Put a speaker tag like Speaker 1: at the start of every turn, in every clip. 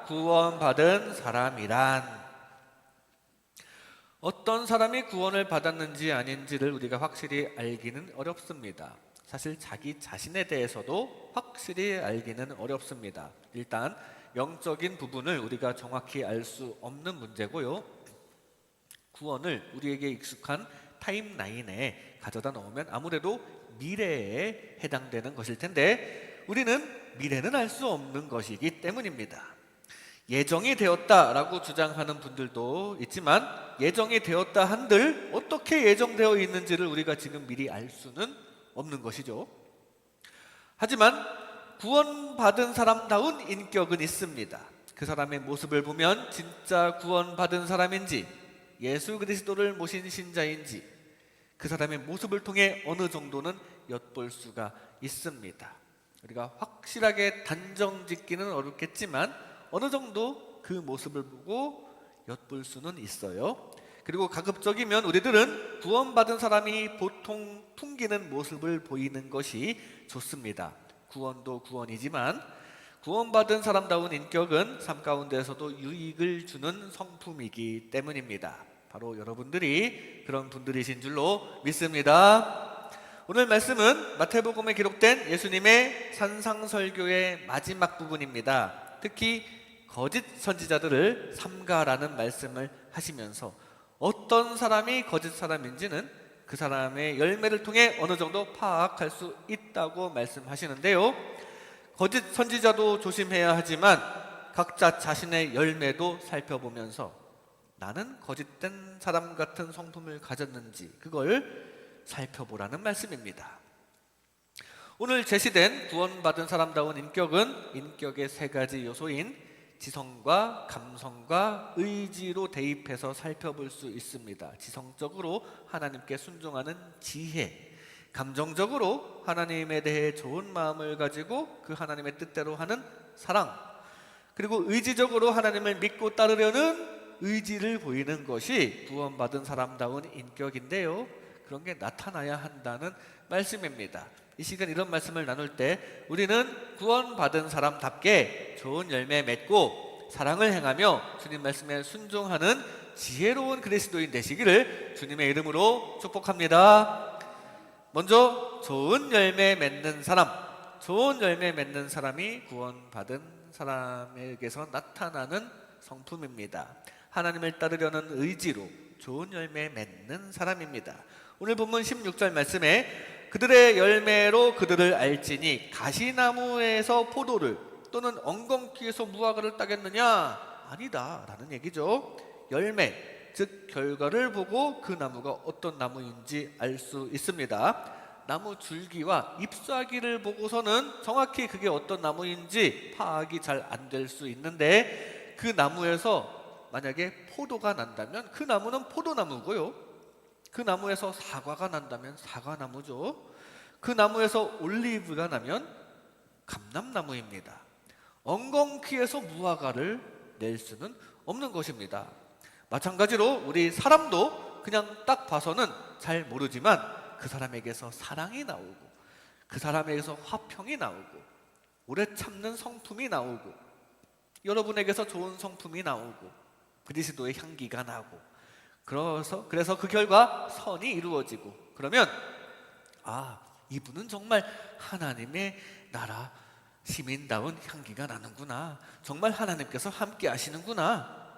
Speaker 1: 구원받은 사람이란 어떤 사람이 구원을 받았는지 아닌지를 우리가 확실히 알기는 어렵습니다. 사실 자기 자신에 대해서도 확실히 알기는 어렵습니다. 일단 영적인 부분을 우리가 정확히 알 수 없는 문제고요. 구원을 우리에게 익숙한 타임라인에 가져다 놓으면 아무래도 미래에 해당되는 것일 텐데 우리는 미래는 알 수 없는 것이기 때문입니다. 예정이 되었다라고 주장하는 분들도 있지만 예정이 되었다 한들 어떻게 예정되어 있는지를 우리가 지금 미리 알 수는 없는 것이죠. 하지만 구원받은 사람다운 인격은 있습니다. 그 사람의 모습을 보면 진짜 구원받은 사람인지 예수 그리스도를 모신 신자인지 그 사람의 모습을 통해 어느 정도는 엿볼 수가 있습니다. 우리가 확실하게 단정 짓기는 어렵겠지만 어느 정도 그 모습을 보고 엿볼 수는 있어요. 그리고 가급적이면 우리들은 구원받은 사람이 보통 풍기는 모습을 보이는 것이 좋습니다. 구원도 구원이지만 구원받은 사람다운 인격은 삶 가운데서도 유익을 주는 성품이기 때문입니다. 바로 여러분들이 그런 분들이신 줄로 믿습니다. 오늘 말씀은 마태복음에 기록된 예수님의 산상설교의 마지막 부분입니다. 특히 거짓 선지자들을 삼가라는 말씀을 하시면서 어떤 사람이 거짓 사람인지는 그 사람의 열매를 통해 어느 정도 파악할 수 있다고 말씀하시는데요. 거짓 선지자도 조심해야 하지만 각자 자신의 열매도 살펴보면서 나는 거짓된 사람 같은 성품을 가졌는지 그걸 살펴보라는 말씀입니다. 오늘 제시된 구원받은 사람다운 인격은 인격의 세 가지 요소인 지성과 감성과 의지로 대입해서 살펴볼 수 있습니다. 지성적으로 하나님께 순종하는 지혜, 감정적으로 하나님에 대해 좋은 마음을 가지고 그 하나님의 뜻대로 하는 사랑, 그리고 의지적으로 하나님을 믿고 따르려는 의지를 보이는 것이 구원받은 사람다운 인격인데요. 그런 게 나타나야 한다는 말씀입니다. 이 시간 이런 말씀을 나눌 때 우리는 구원받은 사람답게 좋은 열매 맺고 사랑을 행하며 주님 말씀에 순종하는 지혜로운 그리스도인 되시기를 주님의 이름으로 축복합니다. 먼저 좋은 열매 맺는 사람, 좋은 열매 맺는 사람이 구원받은 사람에게서 나타나는 성품입니다. 하나님을 따르려는 의지로 좋은 열매 맺는 사람입니다. 오늘 본문 16절 말씀에 그들의 열매로 그들을 알지니 가시나무에서 포도를 또는 엉겅퀴에서 무화과를 따겠느냐? 아니다 라는 얘기죠. 열매, 즉 결과를 보고 그 나무가 어떤 나무인지 알 수 있습니다. 나무 줄기와 잎사귀를 보고서는 정확히 그게 어떤 나무인지 파악이 잘 안 될 수 있는데 그 나무에서 만약에 포도가 난다면 그 나무는 포도나무고요. 그 나무에서 사과가 난다면 사과나무죠. 그 나무에서 올리브가 나면 감람나무입니다. 엉겅퀴에서 무화과를 낼 수는 없는 것입니다. 마찬가지로 우리 사람도 그냥 딱 봐서는 잘 모르지만 그 사람에게서 사랑이 나오고 그 사람에게서 화평이 나오고 오래 참는 성품이 나오고 여러분에게서 좋은 성품이 나오고 그리스도의 향기가 나고 그래서 그 결과 선이 이루어지고 그러면 이분은 정말 하나님의 나라 시민다운 향기가 나는구나. 정말 하나님께서 함께 하시는구나.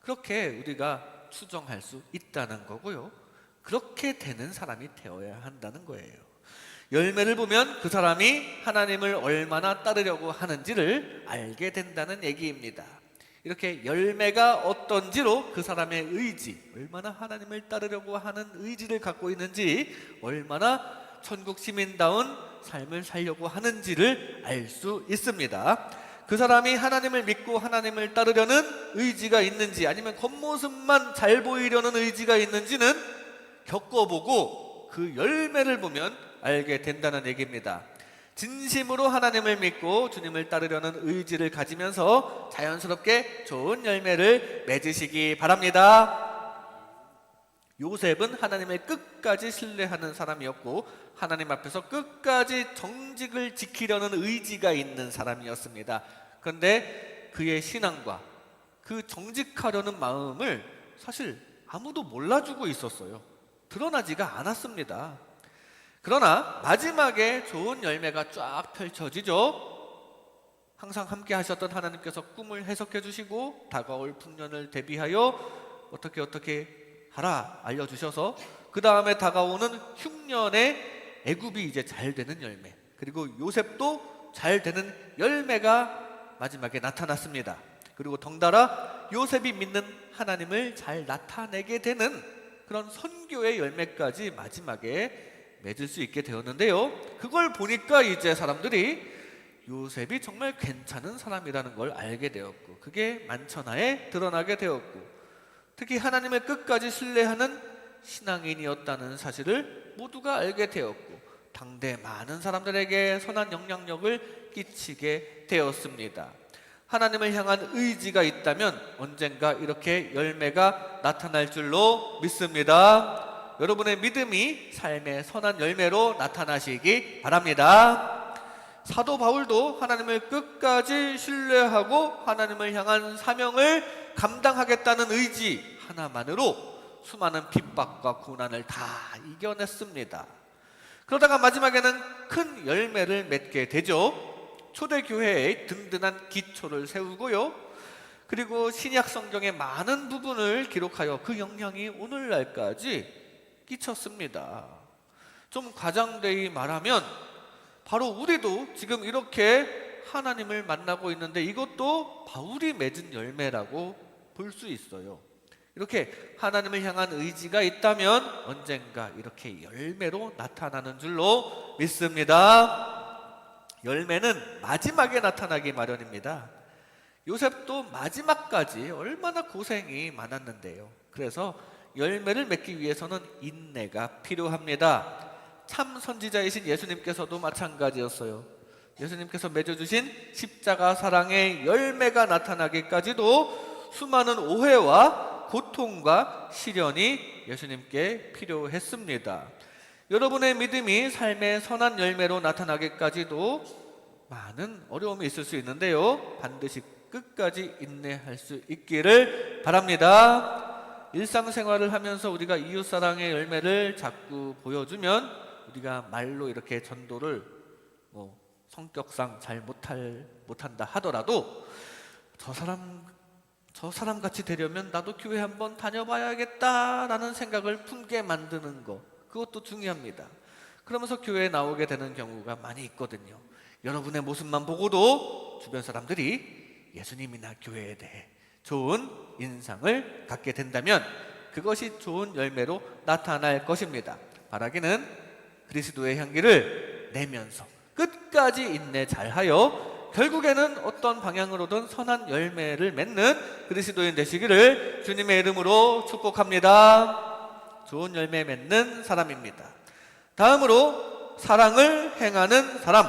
Speaker 1: 그렇게 우리가 추정할 수 있다는 거고요. 그렇게 되는 사람이 되어야 한다는 거예요. 열매를 보면 그 사람이 하나님을 얼마나 따르려고 하는지를 알게 된다는 얘기입니다. 이렇게 열매가 어떤지로 그 사람의 의지, 얼마나 하나님을 따르려고 하는 의지를 갖고 있는지, 얼마나 천국 시민다운 삶을 살려고 하는지를 알 수 있습니다. 그 사람이 하나님을 믿고 하나님을 따르려는 의지가 있는지 아니면 겉모습만 잘 보이려는 의지가 있는지는 겪어보고 그 열매를 보면 알게 된다는 얘기입니다. 진심으로 하나님을 믿고 주님을 따르려는 의지를 가지면서 자연스럽게 좋은 열매를 맺으시기 바랍니다. 요셉은 하나님을 끝까지 신뢰하는 사람이었고 하나님 앞에서 끝까지 정직을 지키려는 의지가 있는 사람이었습니다. 그런데 그의 신앙과 그 정직하려는 마음을 사실 아무도 몰라주고 있었어요. 드러나지가 않았습니다. 그러나 마지막에 좋은 열매가 쫙 펼쳐지죠. 항상 함께 하셨던 하나님께서 꿈을 해석해 주시고 다가올 풍년을 대비하여 어떻게 하라 알려주셔서 그 다음에 다가오는 흉년의 애굽이 이제 잘 되는 열매, 그리고 요셉도 잘 되는 열매가 마지막에 나타났습니다. 그리고 덩달아 요셉이 믿는 하나님을 잘 나타내게 되는 그런 선교의 열매까지 마지막에 맺을 수 있게 되었는데요. 그걸 보니까 이제 사람들이 요셉이 정말 괜찮은 사람이라는 걸 알게 되었고, 그게 만천하에 드러나게 되었고, 특히 하나님을 끝까지 신뢰하는 신앙인이었다는 사실을 모두가 알게 되었고, 당대 많은 사람들에게 선한 영향력을 끼치게 되었습니다. 하나님을 향한 의지가 있다면 언젠가 이렇게 열매가 나타날 줄로 믿습니다. 여러분의 믿음이 삶의 선한 열매로 나타나시기 바랍니다. 사도 바울도 하나님을 끝까지 신뢰하고 하나님을 향한 사명을 감당하겠다는 의지 하나만으로 수많은 핍박과 고난을 다 이겨냈습니다. 그러다가 마지막에는 큰 열매를 맺게 되죠. 초대교회의 든든한 기초를 세우고요, 그리고 신약 성경의 많은 부분을 기록하여 그 영향이 오늘날까지 끼쳤습니다. 좀 과장되이 말하면 바로 우리도 지금 이렇게 하나님을 만나고 있는데 이것도 바울이 맺은 열매라고 볼 수 있어요. 이렇게 하나님을 향한 의지가 있다면 언젠가 이렇게 열매로 나타나는 줄로 믿습니다. 열매는 마지막에 나타나기 마련입니다. 요셉도 마지막까지 얼마나 고생이 많았는데요. 그래서 열매를 맺기 위해서는 인내가 필요합니다. 참 선지자이신 예수님께서도 마찬가지였어요. 예수님께서 맺어주신 십자가 사랑의 열매가 나타나기까지도 수많은 오해와 고통과 시련이 예수님께 필요했습니다. 여러분의 믿음이 삶의 선한 열매로 나타나기까지도 많은 어려움이 있을 수 있는데요, 반드시 끝까지 인내할 수 있기를 바랍니다. 일상생활을 하면서 우리가 이웃사랑의 열매를 자꾸 보여주면 우리가 말로 이렇게 전도를 성격상 잘 못한다 하더라도 저 사람 같이 되려면 나도 교회 한번 다녀봐야겠다라는 생각을 품게 만드는 거, 그것도 중요합니다. 그러면서 교회에 나오게 되는 경우가 많이 있거든요. 여러분의 모습만 보고도 주변 사람들이 예수님이나 교회에 대해 좋은 인상을 갖게 된다면 그것이 좋은 열매로 나타날 것입니다. 바라기는 그리스도의 향기를 내면서 끝까지 인내 잘하여 결국에는 어떤 방향으로든 선한 열매를 맺는 그리스도인 되시기를 주님의 이름으로 축복합니다. 좋은 열매 맺는 사람입니다. 다음으로 사랑을 행하는 사람.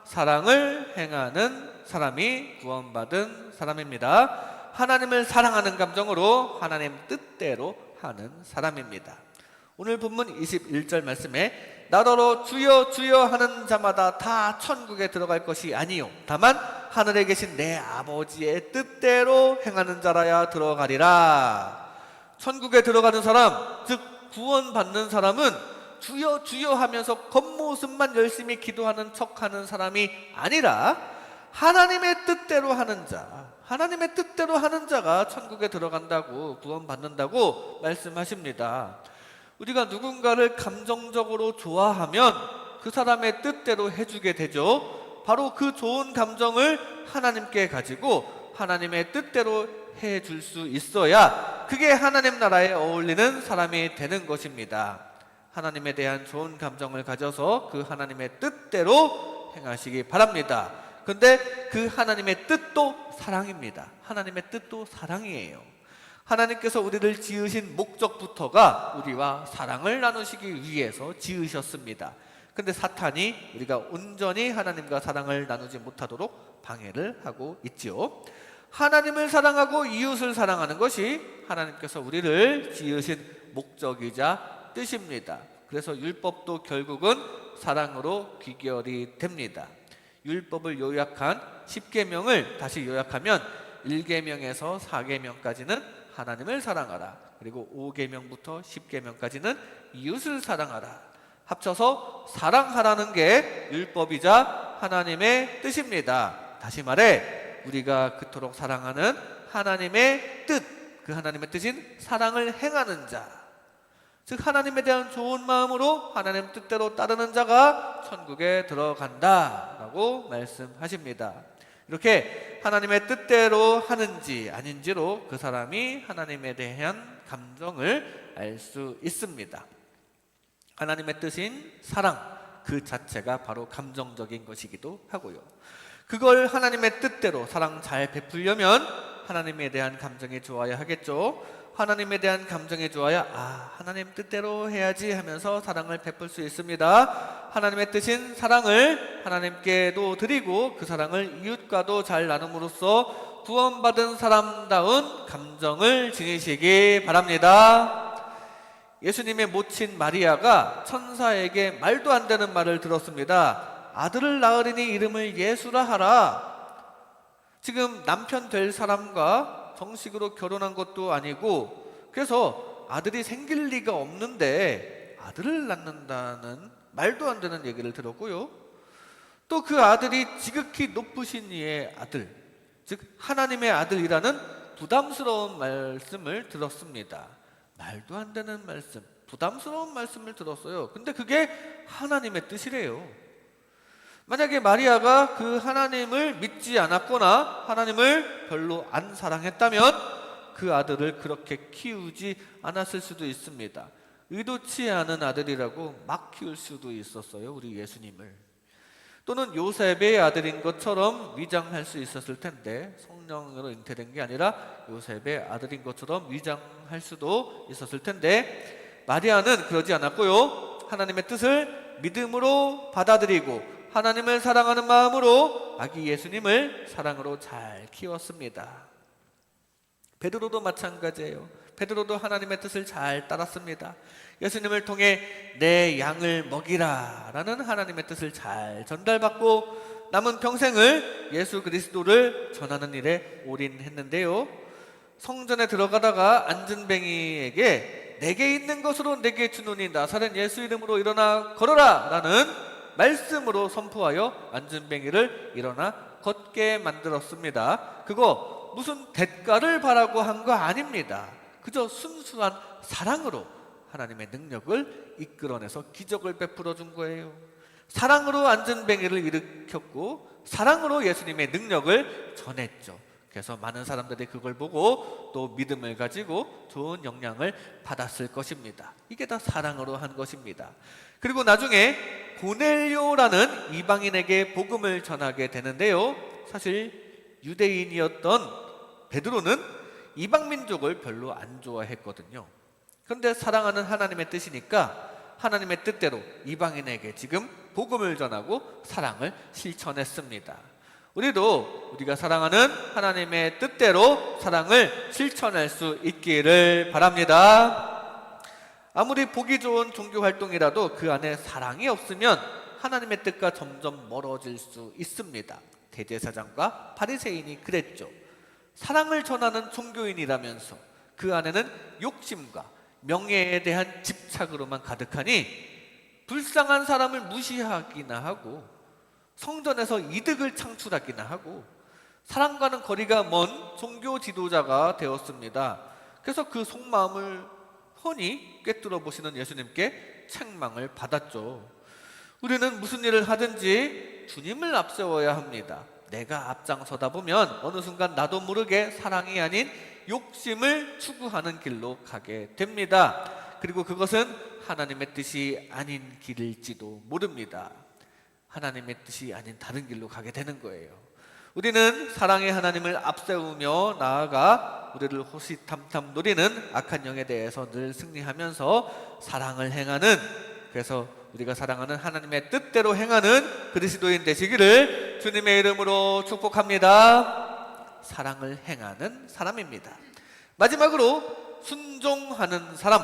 Speaker 1: 사랑을 행하는 사람이 구원받은 사람입니다. 하나님을 사랑하는 감정으로 하나님 뜻대로 하는 사람입니다. 오늘 본문 21절 말씀에 나더러 주여 주여 하는 자마다 다 천국에 들어갈 것이 아니요 다만 하늘에 계신 내 아버지의 뜻대로 행하는 자라야 들어가리라. 천국에 들어가는 사람, 즉 구원받는 사람은 주여 주여 하면서 겉모습만 열심히 기도하는 척하는 사람이 아니라 하나님의 뜻대로 하는 자, 하나님의 뜻대로 하는 자가 천국에 들어간다고, 구원받는다고 말씀하십니다. 우리가 누군가를 감정적으로 좋아하면 그 사람의 뜻대로 해주게 되죠. 바로 그 좋은 감정을 하나님께 가지고 하나님의 뜻대로 해줄 수 있어야 그게 하나님 나라에 어울리는 사람이 되는 것입니다. 하나님에 대한 좋은 감정을 가져서 그 하나님의 뜻대로 행하시기 바랍니다. 근데 그 하나님의 뜻도 사랑입니다. 하나님의 뜻도 사랑이에요. 하나님께서 우리를 지으신 목적부터가 우리와 사랑을 나누시기 위해서 지으셨습니다. 근데 사탄이 우리가 온전히 하나님과 사랑을 나누지 못하도록 방해를 하고 있지요. 하나님을 사랑하고 이웃을 사랑하는 것이 하나님께서 우리를 지으신 목적이자 뜻입니다. 그래서 율법도 결국은 사랑으로 귀결이 됩니다. 율법을 요약한 10계명을 다시 요약하면 1계명에서 4계명까지는 하나님을 사랑하라. 그리고 5계명부터 10계명까지는 이웃을 사랑하라. 합쳐서 사랑하라는 게 율법이자 하나님의 뜻입니다. 다시 말해 우리가 그토록 사랑하는 하나님의 뜻, 그 하나님의 뜻인 사랑을 행하는 자, 즉 하나님에 대한 좋은 마음으로 하나님 뜻대로 따르는 자가 천국에 들어간다라고 말씀하십니다. 이렇게 하나님의 뜻대로 하는지 아닌지로 그 사람이 하나님에 대한 감정을 알 수 있습니다. 하나님의 뜻인 사랑 그 자체가 바로 감정적인 것이기도 하고요. 그걸 하나님의 뜻대로 사랑 잘 베풀려면 하나님에 대한 감정이 좋아야 하겠죠. 하나님에 대한 감정이 좋아야 하나님 뜻대로 해야지 하면서 사랑을 베풀 수 있습니다. 하나님의 뜻인 사랑을 하나님께도 드리고 그 사랑을 이웃과도 잘 나눔으로써 구원받은 사람다운 감정을 지니시기 바랍니다. 예수님의 모친 마리아가 천사에게 말도 안 되는 말을 들었습니다. 아들을 낳으리니 이름을 예수라 하라. 지금 남편 될 사람과 정식으로 결혼한 것도 아니고 그래서 아들이 생길 리가 없는데 아들을 낳는다는 말도 안 되는 얘기를 들었고요. 또 그 아들이 지극히 높으신 이의 아들, 즉 하나님의 아들이라는 부담스러운 말씀을 들었습니다. 말도 안 되는 말씀, 부담스러운 말씀을 들었어요. 근데 그게 하나님의 뜻이래요. 만약에 마리아가 그 하나님을 믿지 않았거나 하나님을 별로 안 사랑했다면 그 아들을 그렇게 키우지 않았을 수도 있습니다. 의도치 않은 아들이라고 막 키울 수도 있었어요, 우리 예수님을. 또는 요셉의 아들인 것처럼 위장할 수 있었을 텐데 성령으로 잉태된 게 아니라 요셉의 아들인 것처럼 위장할 수도 있었을 텐데 마리아는 그러지 않았고요. 하나님의 뜻을 믿음으로 받아들이고 하나님을 사랑하는 마음으로 아기 예수님을 사랑으로 잘 키웠습니다. 베드로도 마찬가지예요. 베드로도 하나님의 뜻을 잘 따랐습니다. 예수님을 통해 내 양을 먹이라 라는 하나님의 뜻을 잘 전달받고 남은 평생을 예수 그리스도를 전하는 일에 올인했는데요. 성전에 들어가다가 안진뱅이에게 내게 있는 것으로 내게 주노니 나사렛 예수 이름으로 일어나 걸어라 라는 말씀으로 선포하여 안진뱅이를 일어나 걷게 만들었습니다. 그거 무슨 대가를 바라고 한 거 아닙니다. 그저 순수한 사랑으로 하나님의 능력을 이끌어내서 기적을 베풀어 준 거예요. 사랑으로 안진뱅이를 일으켰고 사랑으로 예수님의 능력을 전했죠. 그래서 많은 사람들이 그걸 보고 또 믿음을 가지고 좋은 영향을 받았을 것입니다. 이게 다 사랑으로 한 것입니다. 그리고 나중에 고넬료라는 이방인에게 복음을 전하게 되는데요. 사실 유대인이었던 베드로는 이방 민족을 별로 안 좋아했거든요. 그런데 사랑하는 하나님의 뜻이니까 하나님의 뜻대로 이방인에게 지금 복음을 전하고 사랑을 실천했습니다. 우리도 우리가 사랑하는 하나님의 뜻대로 사랑을 실천할 수 있기를 바랍니다. 아무리 보기 좋은 종교 활동이라도 그 안에 사랑이 없으면 하나님의 뜻과 점점 멀어질 수 있습니다. 대제사장과 바리새인이 그랬죠. 사랑을 전하는 종교인이라면서 그 안에는 욕심과 명예에 대한 집착으로만 가득하니 불쌍한 사람을 무시하기나 하고 성전에서 이득을 창출하기나 하고 사랑과는 거리가 먼 종교 지도자가 되었습니다. 그래서 그 속마음을 훤히 꿰뚫어 보시는 예수님께 책망을 받았죠. 우리는 무슨 일을 하든지 주님을 앞세워야 합니다. 내가 앞장서다 보면 어느 순간 나도 모르게 사랑이 아닌 욕심을 추구하는 길로 가게 됩니다. 그리고 그것은 하나님의 뜻이 아닌 길일지도 모릅니다. 하나님의 뜻이 아닌 다른 길로 가게 되는 거예요. 우리는 사랑의 하나님을 앞세우며 나아가 우리를 호시탐탐 노리는 악한 영에 대해서 늘 승리하면서 사랑을 행하는, 그래서 우리가 사랑하는 하나님의 뜻대로 행하는 그리스도인 되시기를 주님의 이름으로 축복합니다. 사랑을 행하는 사람입니다. 마지막으로 순종하는 사람,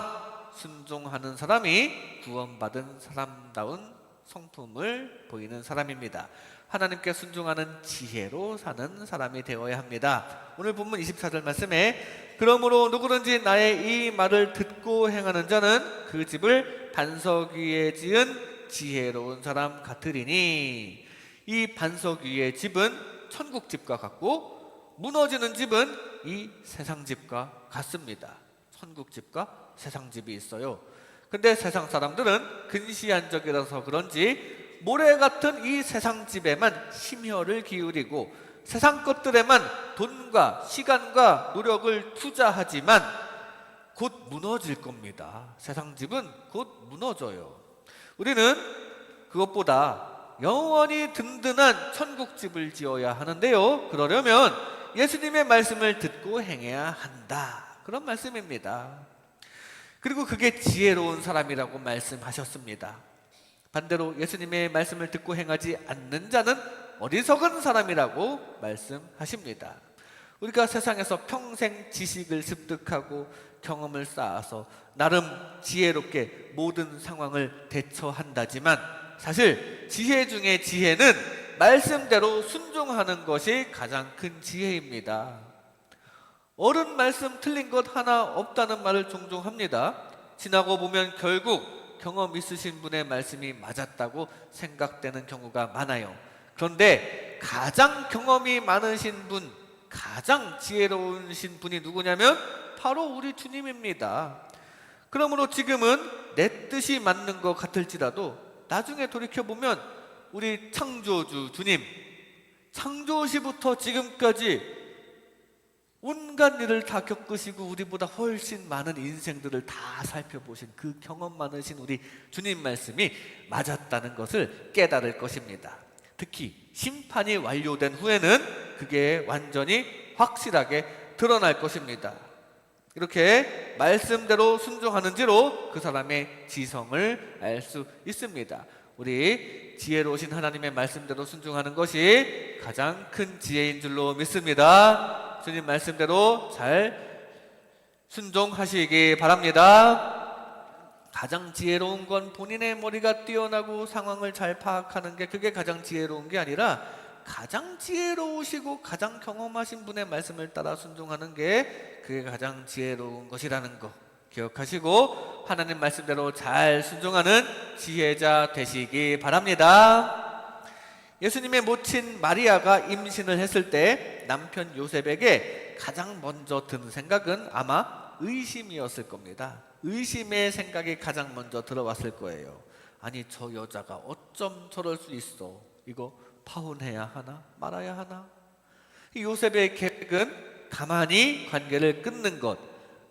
Speaker 1: 순종하는 사람이 구원받은 사람다운 성품을 보이는 사람입니다. 하나님께 순종하는 지혜로 사는 사람이 되어야 합니다. 오늘 본문 24절 말씀에 그러므로 누구든지 나의 이 말을 듣고 행하는 자는 그 집을 반석 위에 지은 지혜로운 사람 같으리니, 이 반석 위의 집은 천국 집과 같고 무너지는 집은 이 세상 집과 같습니다. 천국 집과 세상 집이 있어요. 근데 세상 사람들은 근시안적이라서 그런지 모래 같은 이 세상 집에만 심혈을 기울이고 세상 것들에만 돈과 시간과 노력을 투자하지만 곧 무너질 겁니다. 세상 집은 곧 무너져요. 우리는 그것보다 영원히 든든한 천국집을 지어야 하는데요, 그러려면 예수님의 말씀을 듣고 행해야 한다, 그런 말씀입니다. 그리고 그게 지혜로운 사람이라고 말씀하셨습니다. 반대로 예수님의 말씀을 듣고 행하지 않는 자는 어리석은 사람이라고 말씀하십니다. 우리가 세상에서 평생 지식을 습득하고 경험을 쌓아서 나름 지혜롭게 모든 상황을 대처한다지만 사실 지혜 중에 지혜는 말씀대로 순종하는 것이 가장 큰 지혜입니다. 어른 말씀 틀린 것 하나 없다는 말을 종종 합니다. 지나고 보면 결국 경험 있으신 분의 말씀이 맞았다고 생각되는 경우가 많아요. 그런데 가장 경험이 많으신 분, 가장 지혜로우신 분이 누구냐면 바로 우리 주님입니다. 그러므로 지금은 내 뜻이 맞는 것 같을지라도 나중에 돌이켜보면 우리 창조주 주님, 창조 시부터 지금까지 온갖 일을 다 겪으시고 우리보다 훨씬 많은 인생들을 다 살펴보신 그 경험 많으신 우리 주님 말씀이 맞았다는 것을 깨달을 것입니다. 특히 심판이 완료된 후에는 그게 완전히 확실하게 드러날 것입니다. 이렇게 말씀대로 순종하는지로 그 사람의 지성을 알 수 있습니다. 우리 지혜로우신 하나님의 말씀대로 순종하는 것이 가장 큰 지혜인 줄로 믿습니다. 주님 말씀대로 잘 순종하시기 바랍니다. 가장 지혜로운 건 본인의 머리가 뛰어나고 상황을 잘 파악하는 게, 그게 가장 지혜로운 게 아니라 가장 지혜로우시고 가장 경험하신 분의 말씀을 따라 순종하는 게 그게 가장 지혜로운 것이라는 거 기억하시고 하나님 말씀대로 잘 순종하는 지혜자 되시기 바랍니다. 예수님의 모친 마리아가 임신을 했을 때 남편 요셉에게 가장 먼저 든 생각은 아마 의심이었을 겁니다. 의심의 생각이 가장 먼저 들어왔을 거예요. 아니, 저 여자가 어쩜 저럴 수 있어? 이거 파혼해야 하나? 말아야 하나? 요셉의 계획은 가만히 관계를 끊는 것,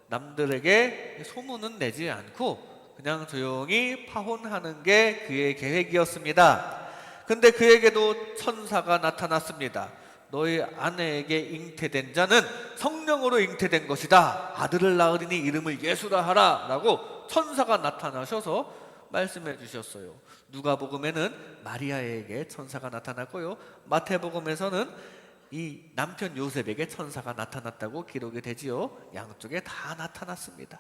Speaker 1: 남들에게 소문은 내지 않고 그냥 조용히 파혼하는 게 그의 계획이었습니다. 근데 그에게도 천사가 나타났습니다. 너희 아내에게 잉태된 자는 성령으로 잉태된 것이다. 아들을 낳으리니 이름을 예수라 하라 라고 천사가 나타나셔서 말씀해 주셨어요. 누가복음에는 마리아에게 천사가 나타났고요, 마태복음에서는 이 남편 요셉에게 천사가 나타났다고 기록이 되지요. 양쪽에 다 나타났습니다.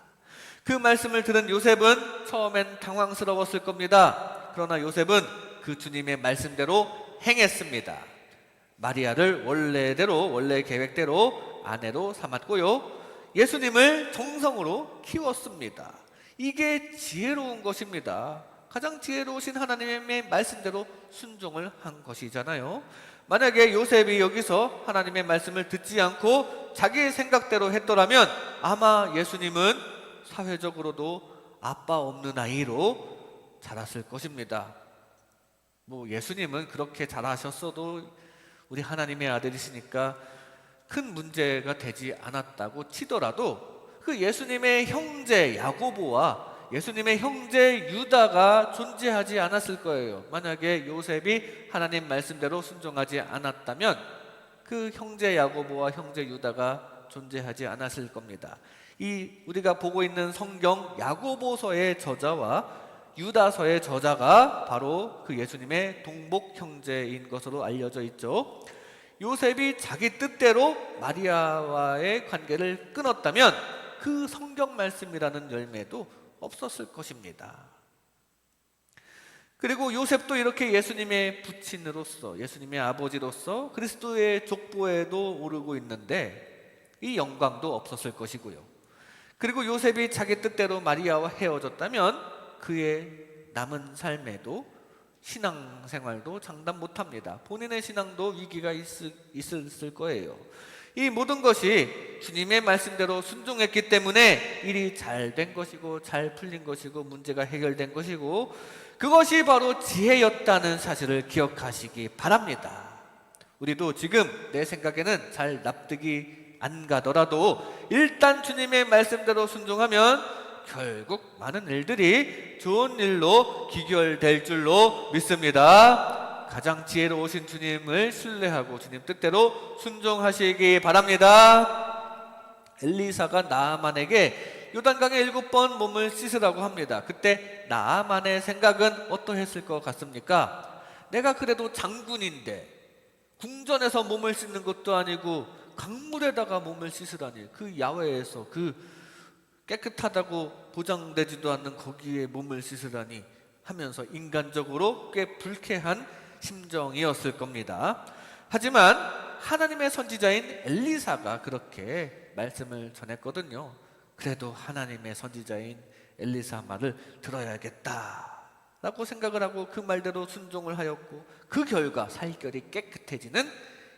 Speaker 1: 그 말씀을 들은 요셉은 처음엔 당황스러웠을 겁니다. 그러나 요셉은 그 주님의 말씀대로 행했습니다. 마리아를 원래 계획대로 아내로 삼았고요, 예수님을 정성으로 키웠습니다. 이게 지혜로운 것입니다. 가장 지혜로우신 하나님의 말씀대로 순종을 한 것이잖아요. 만약에 요셉이 여기서 하나님의 말씀을 듣지 않고 자기 생각대로 했더라면 아마 예수님은 사회적으로도 아빠 없는 아이로 자랐을 것입니다. 예수님은 그렇게 잘하셨어도 우리 하나님의 아들이시니까 큰 문제가 되지 않았다고 치더라도 그 예수님의 형제 야고보와 예수님의 형제 유다가 존재하지 않았을 거예요. 만약에 요셉이 하나님 말씀대로 순종하지 않았다면 그 형제 야고보와 형제 유다가 존재하지 않았을 겁니다. 이 우리가 보고 있는 성경 야고보서의 저자와 유다서의 저자가 바로 그 예수님의 동복 형제인 것으로 알려져 있죠. 요셉이 자기 뜻대로 마리아와의 관계를 끊었다면 그 성경 말씀이라는 열매도 없었을 것입니다. 그리고 요셉도 이렇게 예수님의 부친으로서, 예수님의 아버지로서 그리스도의 족보에도 오르고 있는데 이 영광도 없었을 것이고요. 그리고 요셉이 자기 뜻대로 마리아와 헤어졌다면 그의 남은 삶에도 신앙생활도 장담 못합니다. 본인의 신앙도 위기가 있을 거예요. 이 모든 것이 주님의 말씀대로 순종했기 때문에 일이 잘 된 것이고 잘 풀린 것이고 문제가 해결된 것이고 그것이 바로 지혜였다는 사실을 기억하시기 바랍니다. 우리도 지금 내 생각에는 잘 납득이 안 가더라도 일단 주님의 말씀대로 순종하면 결국 많은 일들이 좋은 일로 귀결될 줄로 믿습니다. 가장 지혜로우신 주님을 신뢰하고 주님 뜻대로 순종하시기 바랍니다. 엘리사가 나아만에게 요단강에 7번 몸을 씻으라고 합니다. 그때 나아만의 생각은 어떠했을 것 같습니까? 내가 그래도 장군인데 궁전에서 몸을 씻는 것도 아니고 강물에다가 몸을 씻으라니, 그 야외에서 그 깨끗하다고 보장되지도 않는 거기에 몸을 씻으라니 하면서 인간적으로 꽤 불쾌한 심정이었을 겁니다. 하지만 하나님의 선지자인 엘리사가 그렇게 말씀을 전했거든요. 그래도 하나님의 선지자인 엘리사 말을 들어야겠다 라고 생각을 하고 그 말대로 순종을 하였고 그 결과 살결이 깨끗해지는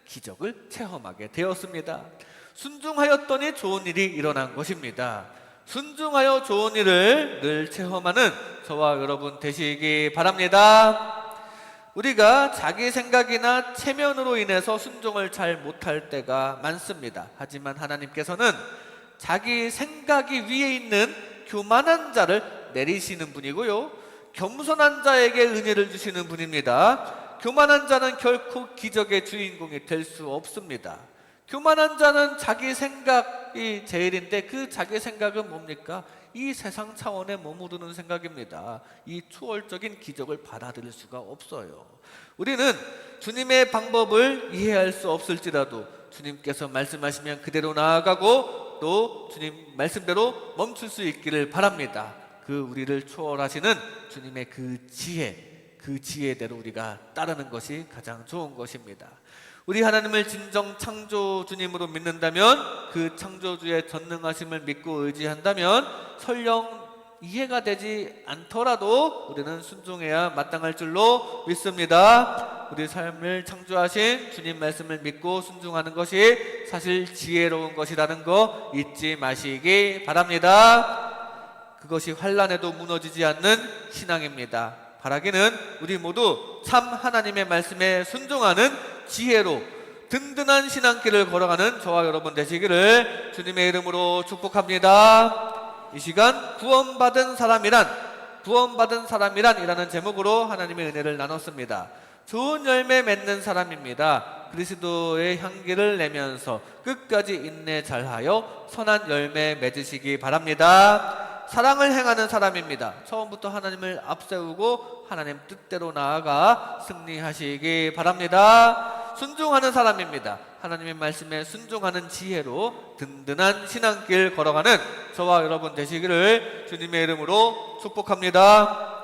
Speaker 1: 기적을 체험하게 되었습니다. 순종하였더니 좋은 일이 일어난 것입니다. 순종하여 좋은 일을 늘 체험하는 저와 여러분 되시기 바랍니다. 우리가 자기 생각이나 체면으로 인해서 순종을 잘 못할 때가 많습니다. 하지만 하나님께서는 자기 생각이 위에 있는 교만한 자를 내리시는 분이고요, 겸손한 자에게 은혜를 주시는 분입니다. 교만한 자는 결코 기적의 주인공이 될 수 없습니다. 교만한 자는 자기 생각이 제일인데 그 자기 생각은 뭡니까? 이 세상 차원에 머무르는 생각입니다. 이 초월적인 기적을 받아들일 수가 없어요. 우리는 주님의 방법을 이해할 수 없을지라도 주님께서 말씀하시면 그대로 나아가고 또 주님 말씀대로 멈출 수 있기를 바랍니다. 그 우리를 초월하시는 주님의 그 지혜대로 우리가 따르는 것이 가장 좋은 것입니다. 우리 하나님을 진정 창조주님으로 믿는다면, 그 창조주의 전능하심을 믿고 의지한다면 설령 이해가 되지 않더라도 우리는 순종해야 마땅할 줄로 믿습니다. 우리 삶을 창조하신 주님 말씀을 믿고 순종하는 것이 사실 지혜로운 것이라는 거 잊지 마시기 바랍니다. 그것이 환난에도 무너지지 않는 신앙입니다. 바라기는 우리 모두 참 하나님의 말씀에 순종하는 지혜로 든든한 신앙길을 걸어가는 저와 여러분 되시기를 주님의 이름으로 축복합니다. 이 시간 구원받은 사람이란이라는 제목으로 하나님의 은혜를 나눴습니다. 좋은 열매 맺는 사람입니다. 그리스도의 향기를 내면서 끝까지 인내 잘하여 선한 열매 맺으시기 바랍니다. 사랑을 행하는 사람입니다. 처음부터 하나님을 앞세우고 하나님 뜻대로 나아가 승리하시기 바랍니다. 순종하는 사람입니다. 하나님의 말씀에 순종하는 지혜로 든든한 신앙길 걸어가는 저와 여러분 되시기를 주님의 이름으로 축복합니다.